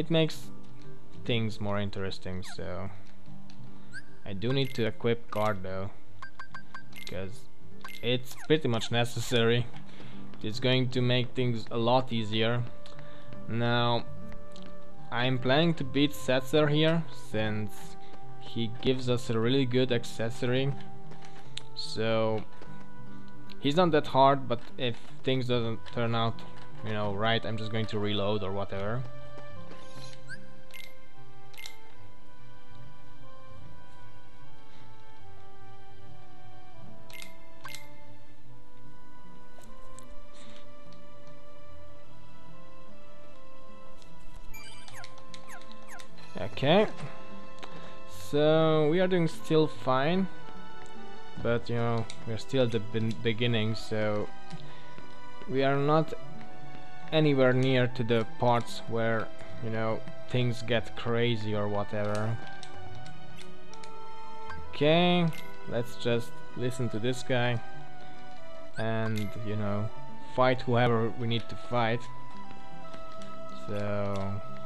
it makes things more interesting. So I do need to equip guard though, because it's pretty much necessary. It's going to make things a lot easier. Now I'm planning to beat Setzer here, since he gives us a really good accessory. So he's not that hard, but if things doesn't turn out, you know, right, I'm just going to reload or whatever. Okay, so we are doing still fine, but you know, we're still at the beginning, so we are not anywhere near to the parts where, you know, things get crazy or whatever. Okay, let's just listen to this guy and, you know, fight whoever we need to fight. So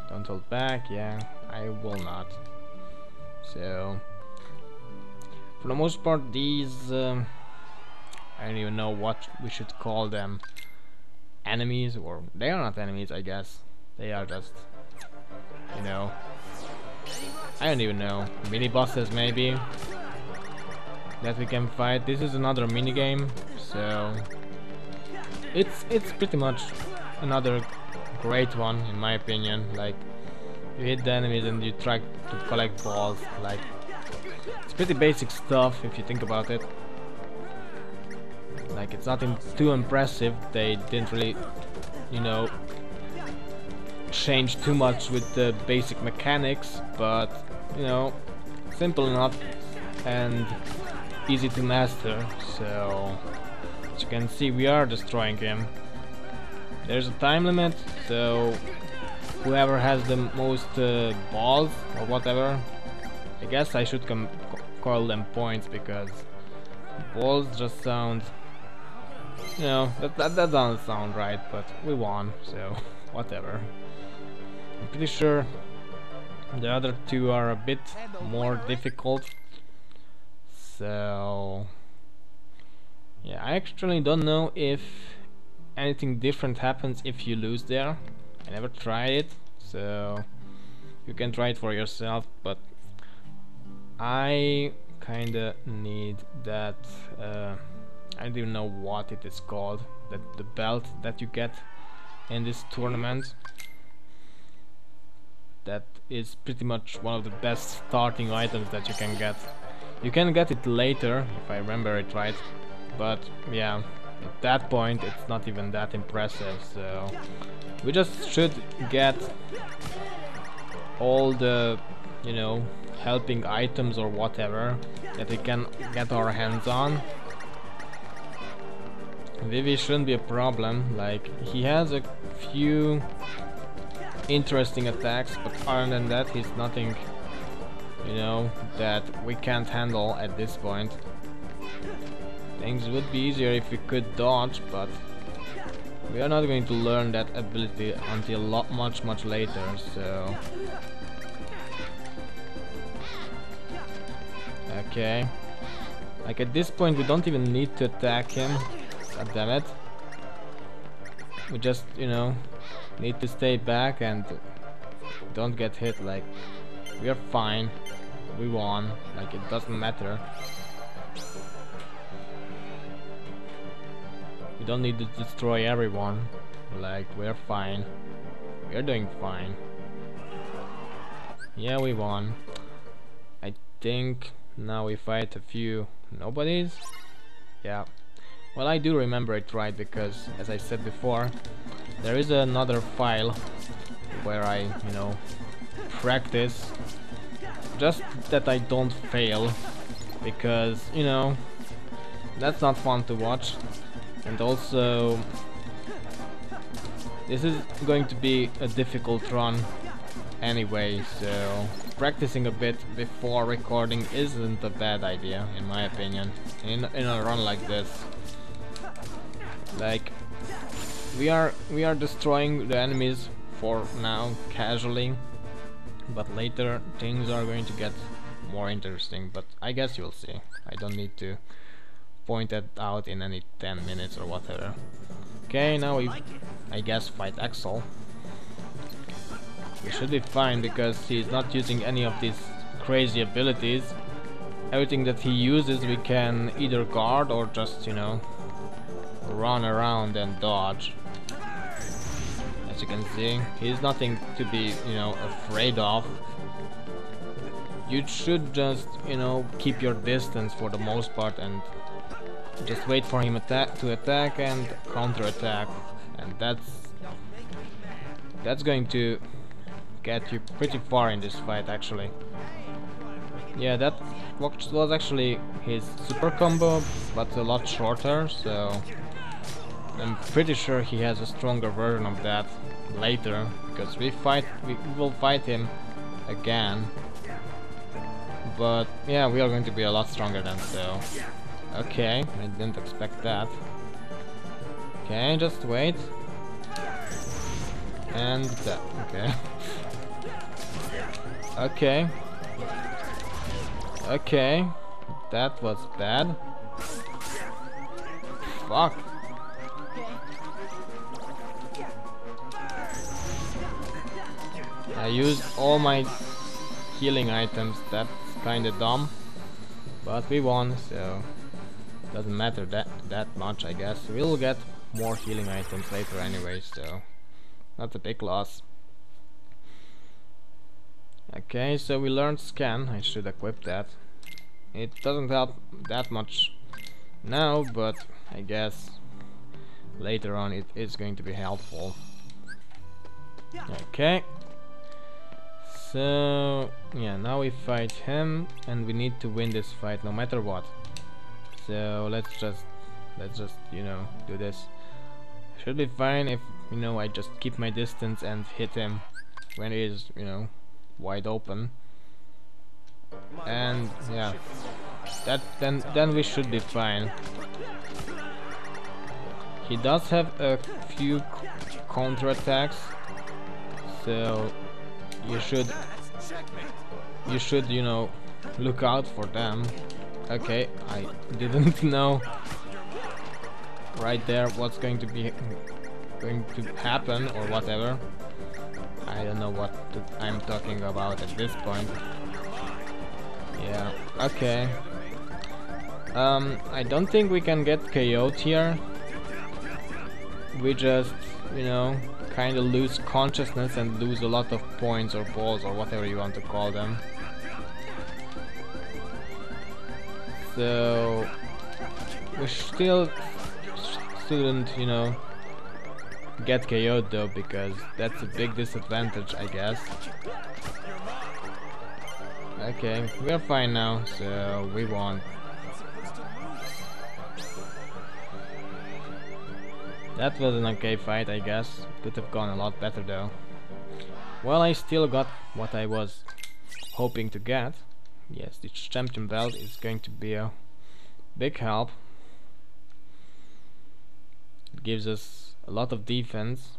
don't hold back. Yeah, I will not. So for the most part, these I don't even know what we should call them, enemies, or they are not enemies, I guess. They are just, you know, I don't even know, mini bosses maybe that we can fight. This is another mini game, so it's pretty much another great one in my opinion. Like, you hit the enemies and you try to collect balls. Like, it's pretty basic stuff if you think about it. Like, it's nothing too impressive. They didn't really, you know, change too much with the basic mechanics, but you know, simple enough and easy to master. So as you can see, we are destroying him. There's a time limit, so whoever has the most balls or whatever, I guess I should call them points, because balls just sound, you know, that doesn't sound right, but we won, so whatever. I'm pretty sure the other two are a bit more difficult, so yeah, I actually don't know if anything different happens if you lose there. I never tried it, so you can try it for yourself, but I kinda need that I don't even know what it is called, that the belt that you get in this tournament. That is pretty much one of the best starting items that you can get. You can get it later, if I remember it right, but yeah, at that point it's not even that impressive, so we just should get all the, you know, helping items or whatever that we can get our hands on. Vivi shouldn't be a problem. Like, he has a few interesting attacks, but other than that he's nothing, you know, that we can't handle at this point. Things would be easier if we could dodge, but we are not going to learn that ability until much later, so okay. Like, at this point we don't even need to attack him. God damn it. We just, you know, need to stay back and don't get hit. Like, we are fine. We won. Like, it doesn't matter. We don't need to destroy everyone. Like, we're fine. We're doing fine. Yeah, we won. I think now we fight a few nobodies. Yeah. Well, I do remember it right, because as I said before, there is another file where I, you know, practice, just that I don't fail, because, you know, that's not fun to watch. And also, this is going to be a difficult run anyway, so practicing a bit before recording isn't a bad idea, in my opinion, in a run like this. Like, we are destroying the enemies for now casually, but later things are going to get more interesting, but I guess you'll see. I don't need to point it out in any 10 minutes or whatever. Okay, now we, I guess, fight Axel. We should be fine because he's not using any of these crazy abilities. Everything that he uses we can either guard or just, you know, run around and dodge. As you can see, he's nothing to be, you know, afraid of. You should just, you know, keep your distance for the most part and just wait for him to attack and counter-attack, and that's going to get you pretty far in this fight actually. Yeah, that was actually his super combo, but a lot shorter, so I'm pretty sure he has a stronger version of that later, because we will fight him again. But yeah, we are going to be a lot stronger then, so okay, I didn't expect that. Okay, just wait. And that, okay. Okay. Okay, that was bad. Fuck. I used all my healing items, that's kinda dumb. But we won, so doesn't matter that much, I guess. We'll get more healing items later anyway, so not a big loss. Okay, so we learned scan. I should equip that. It doesn't help that much now, but I guess later on it is going to be helpful. Okay. So yeah, now we fight him and we need to win this fight no matter what. So let's just you know, do this. Should be fine if, you know, I just keep my distance and hit him when he is, you know, wide open. And yeah, that then we should be fine. He does have a few counter attacks, so you should, you know, look out for them. Okay, I didn't know right there what's going to happen or whatever. I don't know what I'm talking about at this point. Yeah, okay. I don't think we can get KO'd here. We just, you know, kind of lose consciousness and lose a lot of points or balls or whatever you want to call them. So we still shouldn't, you know, get KO'd though, because that's a big disadvantage, I guess. Okay, we're fine now, so we won. That was an okay fight, I guess. Could have gone a lot better though. Well, I still got what I was hoping to get. Yes, the champion belt is going to be a big help. It gives us a lot of defense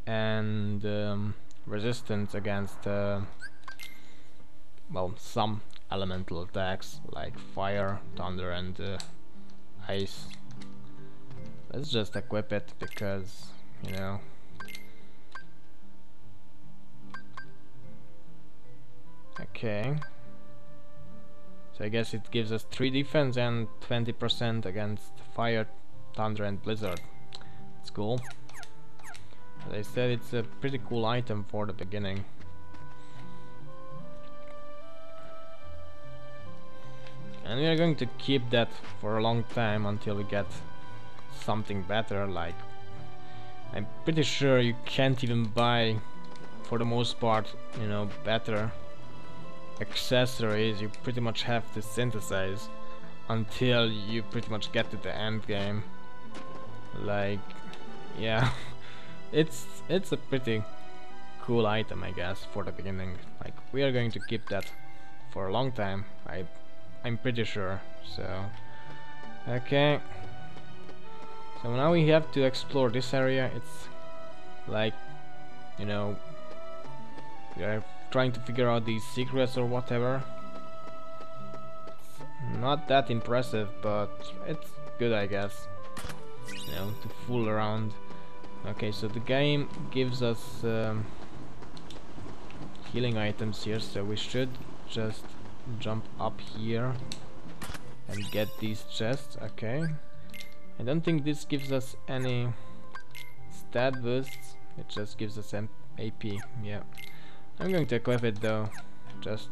and resistance against well, some elemental attacks like fire, thunder and ice. Let's just equip it because, you know, okay. So I guess it gives us 3 defense and 20% against fire, thunder and blizzard. It's cool. As I said, it's a pretty cool item for the beginning. And we are going to keep that for a long time until we get something better. Like, I'm pretty sure you can't even buy, for the most part, you know, better accessories. You pretty much have to synthesize until you pretty much get to the end game. Like, yeah, it's a pretty cool item, I guess, for the beginning. Like, we are going to keep that for a long time. I'm pretty sure. So okay, so now we have to explore this area. It's like, you know, we are trying to figure out these secrets or whatever. It's not that impressive, but it's good, I guess. You know, to fool around. Okay, so the game gives us healing items here, so we should just jump up here and get these chests. Okay, I don't think this gives us any stat boosts, it just gives us AP. Yeah, I'm going to equip it though, just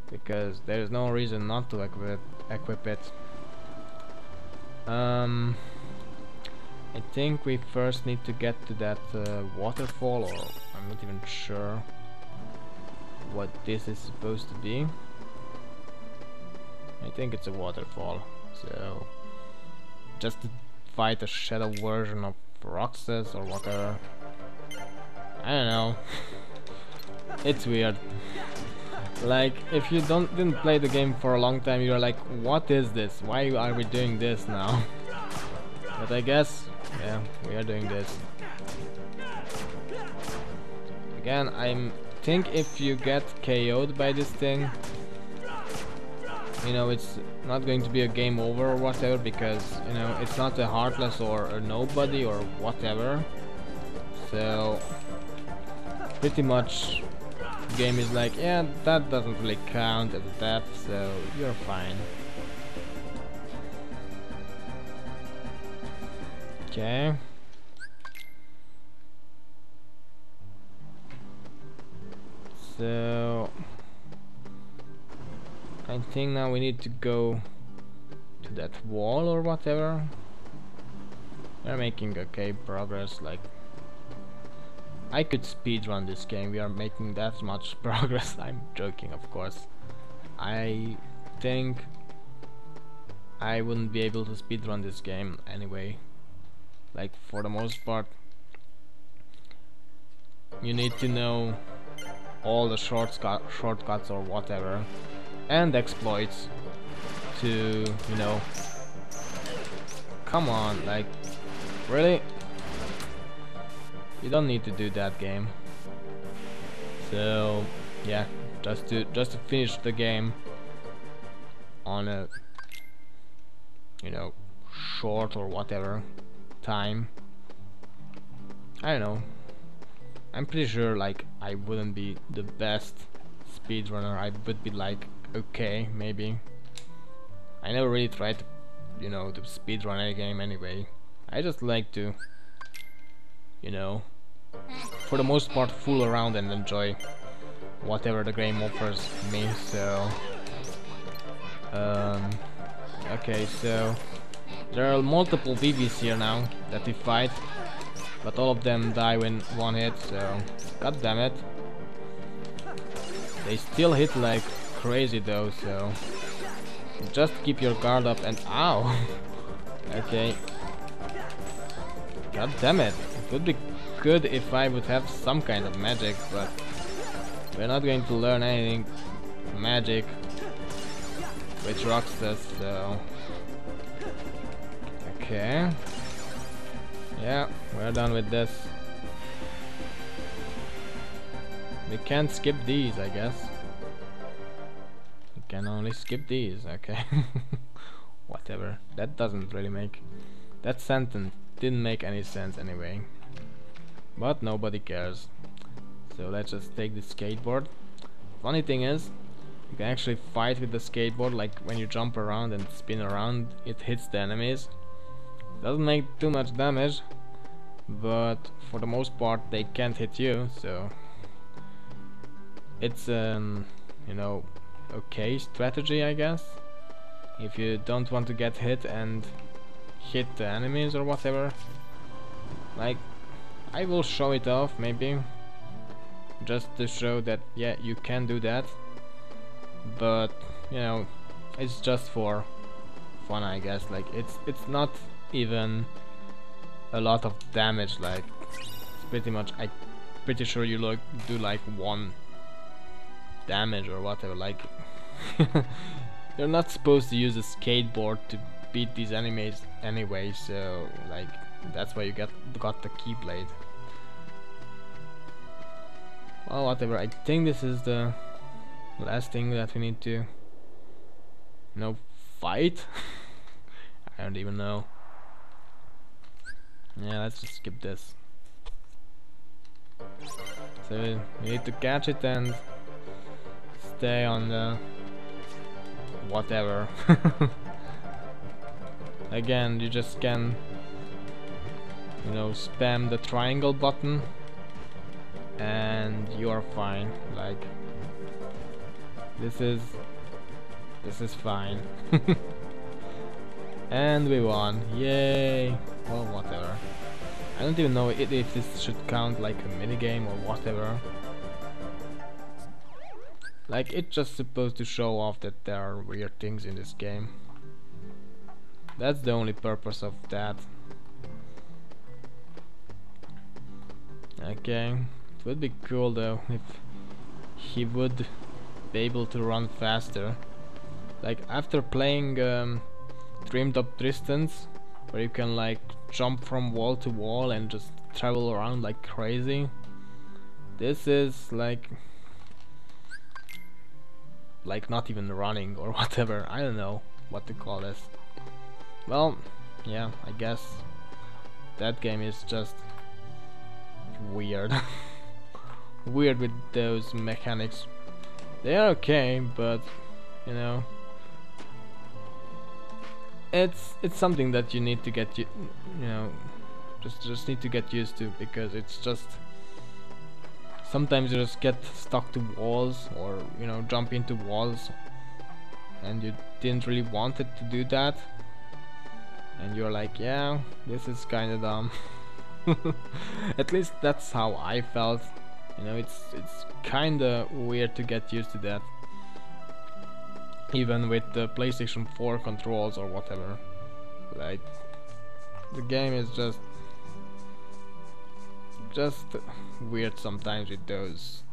because there is no reason not to equip it. I think we first need to get to that waterfall, or I'm not even sure what this is supposed to be. I think it's a waterfall, so just to fight a shadow version of Roxas or whatever. I don't know. It's weird. Like, if you didn't play the game for a long time, you're like, what is this? Why are we doing this now? But I guess, yeah, we are doing this. Again, I think if you get KO'd by this thing, you know, it's not going to be a game over or whatever, because, you know, it's not a Heartless or a Nobody or whatever. So, pretty much, the game is like, yeah, that doesn't really count as a death, so you're fine. Okay. So I think now we need to go to that wall or whatever. We're making okay progress. Like, I could speedrun this game. We are making that much progress. I'm joking, of course. I think I wouldn't be able to speedrun this game anyway. Like, for the most part, you need to know all the shortcuts or whatever, and exploits to, you know. Come on, like, really? You don't need to do that, game. So yeah, just to finish the game on a, you know, short or whatever time. I don't know. I'm pretty sure, like, I wouldn't be the best speedrunner. I would be like, okay, maybe. I never really tried to, you know, to speedrun any game anyway. I just like to, you know, for the most part, fool around and enjoy whatever the game offers me. So okay, so there are multiple BBs here now that we fight, but all of them die in one hit, so god damn it. They still hit like crazy though, so just keep your guard up and ow. Okay, god damn it. It would be good if I would have some kind of magic, but we're not going to learn anything magic with Roxas, so okay. Yeah, we're done with this. We can't skip these, I guess. We can only skip these, okay. Whatever. That doesn't really make... That sentence didn't make any sense anyway. But nobody cares. So let's just take the skateboard. Funny thing is, you can actually fight with the skateboard, like when you jump around and spin around, it hits the enemies. Doesn't make too much damage, but for the most part they can't hit you, so it's you know, okay strategy, I guess, if you don't want to get hit and hit the enemies or whatever. Like, I will show it off maybe, just to show that yeah, you can do that, but you know, it's just for fun, I guess. Like, it's not even a lot of damage. Like, it's pretty much, I'm pretty sure you do like 1 damage or whatever. Like, you're not supposed to use a skateboard to beat these enemies anyway, so like that's why you got the Keyblade. Well, whatever. I think this is the last thing that we need to, you know, fight. I don't even know. Yeah, let's just skip this. So we need to catch it and stay on the whatever. Again, you just can, you know, spam the triangle button and you're fine. Like, this is fine. And we won, yay. Well, whatever. I don't even know if this should count like a minigame or whatever. Like, it's just supposed to show off that there are weird things in this game. That's the only purpose of that. Okay, it would be cool though if he would be able to run faster. Like, after playing Dreamed Up Distance, where you can like jump from wall to wall and just travel around like crazy, this is like not even running or whatever. I don't know what to call this. Well, yeah, I guess that game is just weird. Weird with those mechanics. They are okay, but you know, it's something that you need to get you know, just need to get used to, because it's just sometimes you just get stuck to walls, or you know, jump into walls and you didn't really want it to do that, and you're like, yeah, this is kinda dumb. At least that's how I felt. You know, it's kinda weird to get used to that, even with the PlayStation 4 controls or whatever. Like, the game is just weird sometimes with those,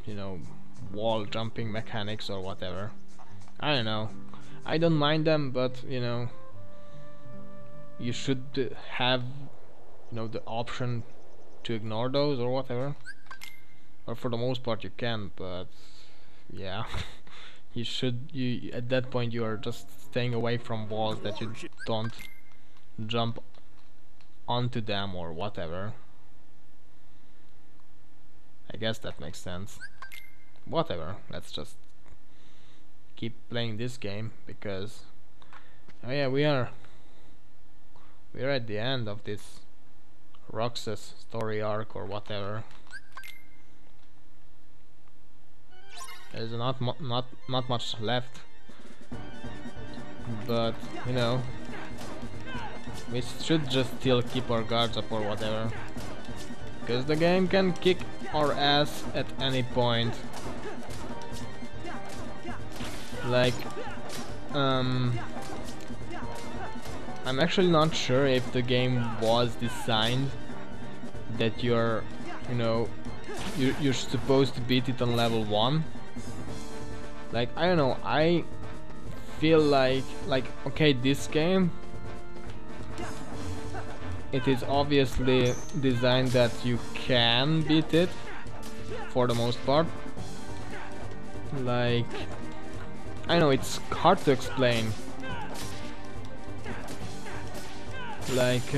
you know, wall jumping mechanics or whatever. I don't know, I don't mind them, but you know, you should have, you know, the option to ignore those or whatever. Or for the most part you can, but yeah. you at that point you are just staying away from walls that you don't jump onto them or whatever. I guess that makes sense. Whatever, let's just keep playing this game, because oh yeah, we're at the end of this Roxas story arc or whatever. There's not much left, but you know, we should just still keep our guards up or whatever, because the game can kick our ass at any point. Like, I'm actually not sure if the game was designed that you're, you know, you're supposed to beat it on level 1. Like, I don't know, I feel like okay, this game, it is obviously designed that you can beat it for the most part. Like, I know it's hard to explain. Like,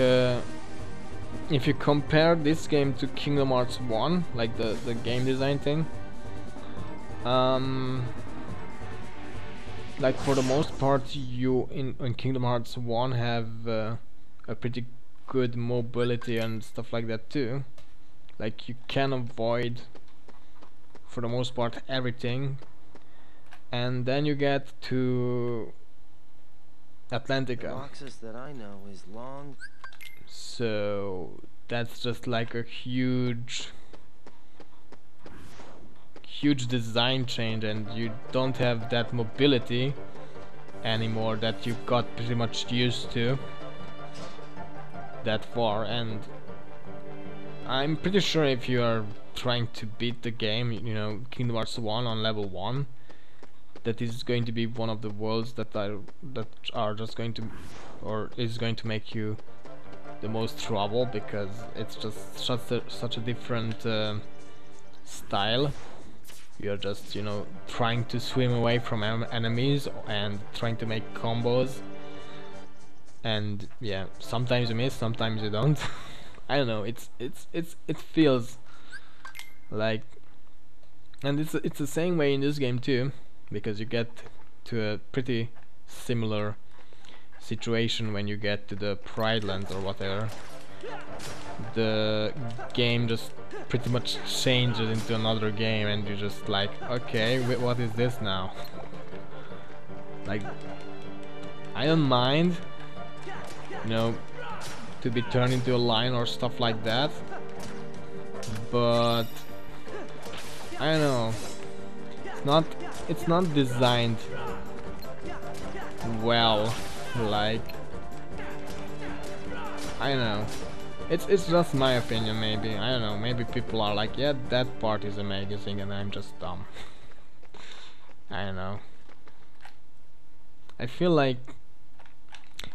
if you compare this game to Kingdom Hearts 1, like the game design thing, like, for the most part, you in Kingdom Hearts 1 have a pretty good mobility and stuff like that too. Like, you can avoid, for the most part, everything. And then you get to Atlantica. The Roxas that I know is long. So that's just like a huge design change, and you don't have that mobility anymore that you got pretty much used to that far. And I'm pretty sure if you are trying to beat the game, you know, Kingdom Hearts 1 on level 1, that is going to be one of the worlds that are just going to, or is going to make you the most trouble, because it's just such a different style. You're just, you know, trying to swim away from enemies and trying to make combos. And yeah, sometimes you miss, sometimes you don't. I don't know. It feels like, and it's the same way in this game too, because you get to a pretty similar situation when you get to the Pride Lands or whatever. The game just pretty much changes into another game, and you're just like, okay, what is this now? Like, I don't mind, you know, to be turned into a lion or stuff like that, but I don't know, it's not designed well. Like, I don't know, it's just my opinion. Maybe, I don't know, maybe people are like, yeah, that part is amazing, and I'm just dumb. I don't know. I feel like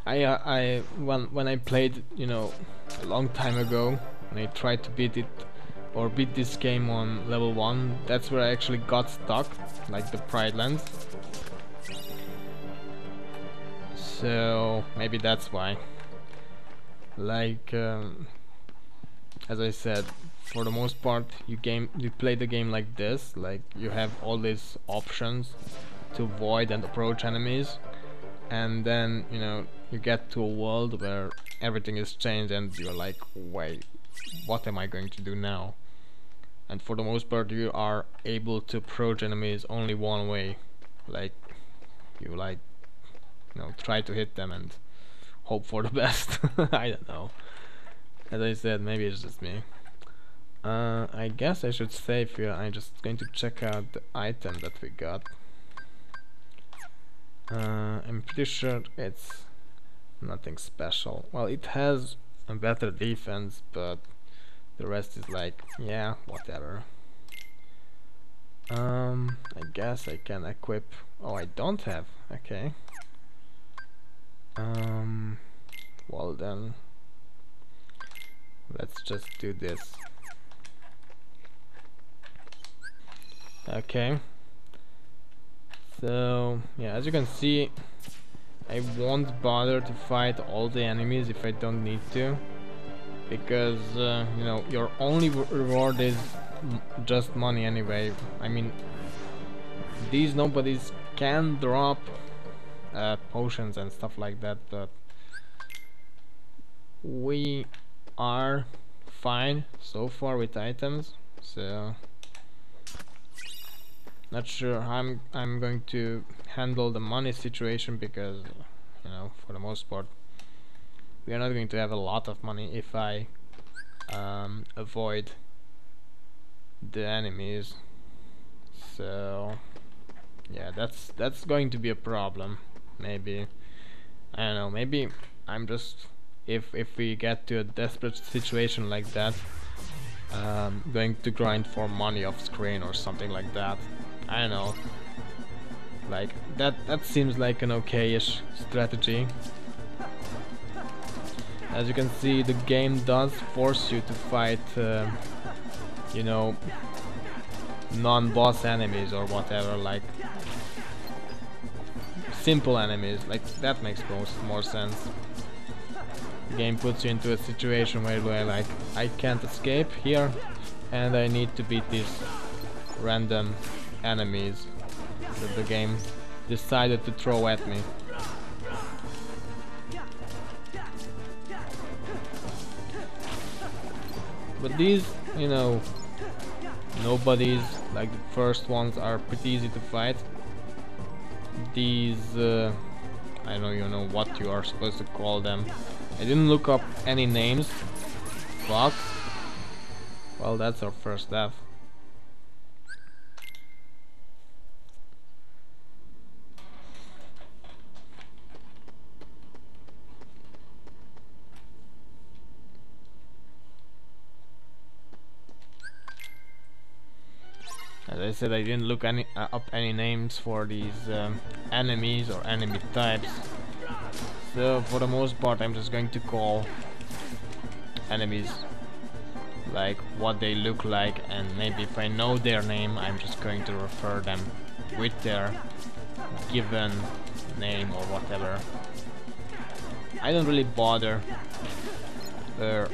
when I played, you know, a long time ago, and I tried to beat this game on level 1, that's where I actually got stuck, like the Pride Lands. So maybe that's why. Like, as I said, for the most part, you play the game like this. Like, you have all these options to avoid and approach enemies, and then, you know, you get to a world where everything is changed, and you're like, wait, what am I going to do now? And for the most part, you are able to approach enemies only one way. Like, you try to hit them and hope for the best. I don't know. As I said, maybe it's just me. I guess I should save here. I'm just going to check out the item that we got. I'm pretty sure it's nothing special. Well, it has a better defense, but the rest is like, yeah, whatever. I guess I can equip. Oh, I don't have. Okay. Well then, let's just do this. Okay. So yeah, as you can see, I won't bother to fight all the enemies if I don't need to, because you know, your only reward is just money anyway. I mean, these nobodies can drop potions and stuff like that, but we are fine so far with items, so not sure how I'm going to handle the money situation, because, you know, for the most part we are not going to have a lot of money if I avoid the enemies. So yeah, that's going to be a problem. Maybe, I don't know, maybe I'm just, if we get to a desperate situation like that, going to grind for money off screen or something like that. I don't know, like that seems like an okay-ish strategy. As you can see, the game does force you to fight you know, non-boss enemies or whatever, like simple enemies. Like, that makes more sense. The game puts you into a situation where you're like, I can't escape here, and I need to beat these random enemies that the game decided to throw at me. But these, you know, nobodies, like the first ones, are pretty easy to fight. These, I don't even know what you are supposed to call them. I didn't look up any names. Fuck. Well, that's our first death. As I said, I didn't look up any names for these enemies or enemy types. So for the most part, I'm just going to call enemies like what they look like, and maybe if I know their name I'm just going to refer them with their given name or whatever. I don't really bother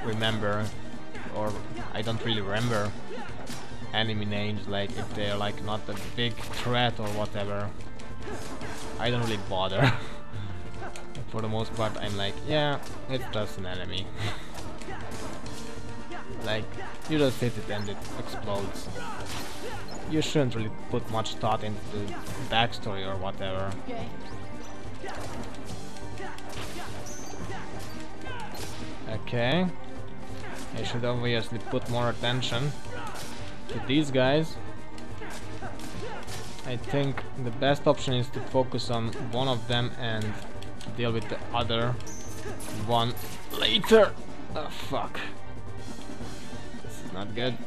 remember, or I don't really remember enemy names, like if they're like not a big threat or whatever. I don't really bother. For the most part I'm like, yeah, it's just an enemy. Like, you just hit it and it explodes. You shouldn't really put much thought into the backstory or whatever. Okay. I should obviously put more attention to these guys. I think the best option is to focus on one of them and deal with the other one later. Oh fuck. This is not good.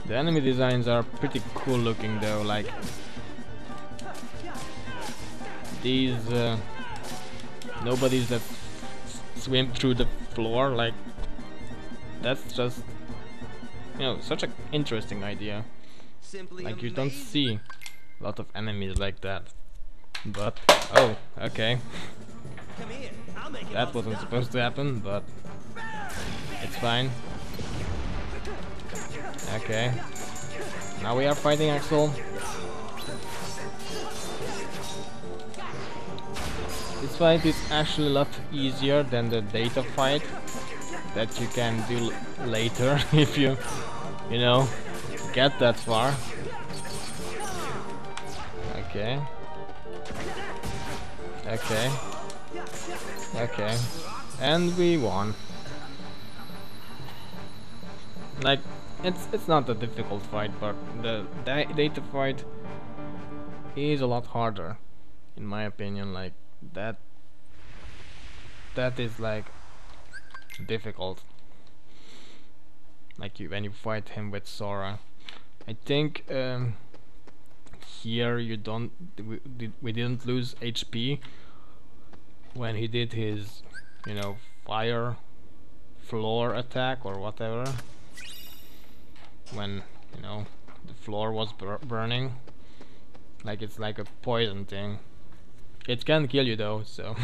The enemy designs are pretty cool looking though, like these nobodies that swim through the floor, like that's just, you know, such an interesting idea. Simply like you don't amazing. see a lot of enemies like that. But oh, okay. Come here. I'll make it That all wasn't stop. supposed to happen, but it's fine. Okay. Now we are fighting Axel. This fight is actually a lot easier than the data fight that you can do later if you know, get that far. Okay. Okay. Okay. And we won. Like, it's not a difficult fight, but the data fight is a lot harder, in my opinion. Like that is like difficult. Like when you fight him with Sora. I think here you don't we didn't lose HP when he did his, you know, fire floor attack or whatever. When, you know, the floor was burning, like it's like a poison thing. It can kill you though, so